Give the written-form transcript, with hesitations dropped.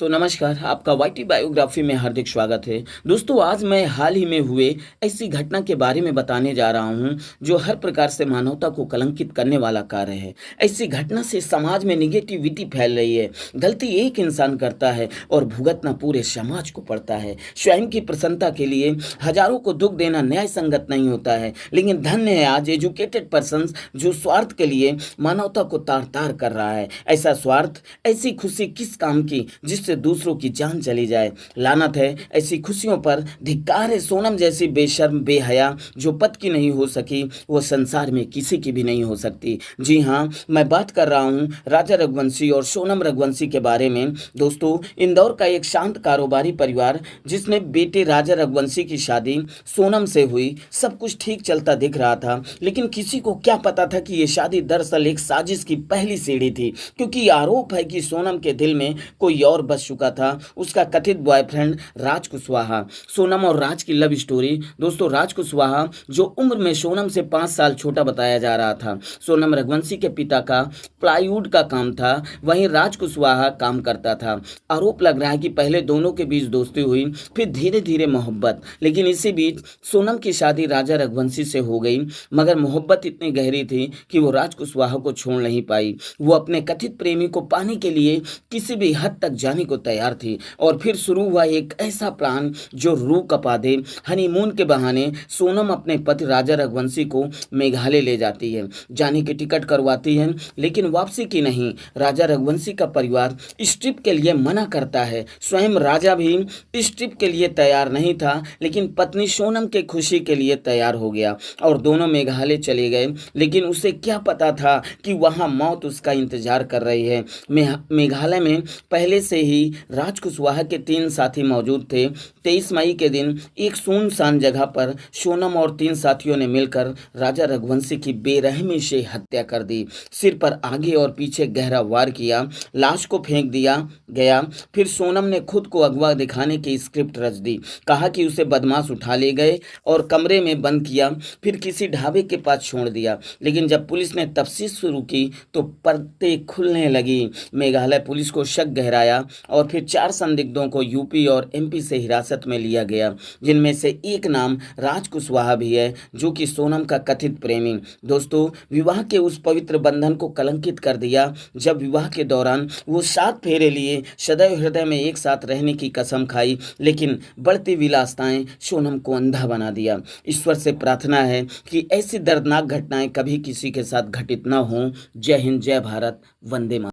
तो नमस्कार, आपका वाईटी बायोग्राफी में हार्दिक स्वागत है। दोस्तों, आज मैं हाल ही में हुए ऐसी घटना के बारे में बताने जा रहा हूँ, जो हर प्रकार से मानवता को कलंकित करने वाला कार्य है। ऐसी घटना से समाज में नेगेटिविटी फैल रही है। गलती एक इंसान करता है और भुगतना पूरे समाज को पड़ता है। स्वयं की प्रसन्नता के लिए हजारों को दुख देना न्याय संगत नहीं होता है, लेकिन धन्य है आज एजुकेटेड पर्सन्स जो स्वार्थ के लिए मानवता को तार-तार कर रहा है। ऐसा स्वार्थ, ऐसी खुशी किस काम की जिससे दूसरों की जान चली जाए। लानत है ऐसी खुशियों पर। धिक्कार है सोनम जैसी बेशर्म बेहया जो पद की नहीं हो सकी, वो संसार में किसी की भी नहीं हो सकती। जी हाँ, मैं बात कर रहा हूँ राजा रघुवंशी और सोनम रघुवंशी के बारे में। दोस्तों, इंदौर का एक शांत कारोबारी परिवार जिसमें बेटे राजा रघुवंशी की शादी सोनम से हुई। सब कुछ ठीक चलता दिख रहा था, लेकिन किसी को क्या पता था कि ये शादी दरअसल एक साजिश की पहली सीढ़ी थी, क्योंकि आरोप है कि सोनम के दिल में कोई और बस चुका था, उसका कथित बॉयफ्रेंड राज कुशवाहा। सोनम और राज की लव स्टोरी। दोस्तों, राज कुशवाहा जो उम्र में सोनम से 5 साल छोटा बताया जा रहा था। सोनम रघुवंशी के पिता का प्लाईवुड का काम था, वहीं राज कुशवाहा काम करता था। आरोप लग रहा है कि पहले दोनों के बीच दोस्ती हुई, फिर धीरे धीरे मोहब्बत, लेकिन इसी बीच सोनम की शादी राजा रघुवंशी से हो गई। मगर मोहब्बत इतनी गहरी थी कि वो राज कुशवाहा को छोड़ नहीं पाई। वो अपने कथित प्रेमी को पाने के लिए किसी भी हद तक जाने को तैयार थी। और फिर शुरू हुआ एक ऐसा प्लान जो रूह कपा दे। हनीमून के बहाने सोनम अपने पति राजा रघुवंशी को मेघालय ले जाती है, जाने की टिकट करवाती है, लेकिन वापसी की नहीं। राजा रघुवंशी का परिवार इस ट्रिप के लिए मना करता है। स्वयं राजा भी इस ट्रिप के लिए तैयार नहीं था, लेकिन पत्नी सोनम के खुशी के लिए तैयार हो गया और दोनों मेघालय चले गए। लेकिन उसे क्या पता था कि वहां मौत उसका इंतजार कर रही है। मेघालय में पहले से ही राज कुशवाहा के 3 साथी मौजूद थे। 23 मई के दिन एक सुनसान जगह पर सोनम और 3 साथियों ने मिलकर राजा रघुवंशी की बेरहमी से हत्या कर दी। सिर पर आगे और पीछे गहरा वार किया, लाश को फेंक दिया गया। फिर सोनम ने खुद को अगवा दिखाने की स्क्रिप्ट रच दी। कहा कि उसे बदमाश उठा ले गए और कमरे में बंद किया, फिर किसी ढाबे के पास छोड़ दिया। लेकिन जब पुलिस ने तफ्तीश शुरू की तो परतें खुलने लगी। मेघालय पुलिस को शक गहराया और फिर 4 संदिग्धों को यूपी और एमपी से हिरासत में लिया गया, जिनमें से एक नाम राज कुशवाहा भी है, जो कि सोनम का कथित प्रेमी। दोस्तों, विवाह के उस पवित्र बंधन को कलंकित कर दिया। जब विवाह के दौरान वो 7 फेरे लिए, सदैव हृदय में एक साथ रहने की कसम खाई, लेकिन बढ़ती विलासिताएं सोनम को अंधा बना दिया। ईश्वर से प्रार्थना है कि ऐसी दर्दनाक घटनाएं कभी किसी के साथ घटित न हों। जय हिंद, जय भारत, वंदे मातरम।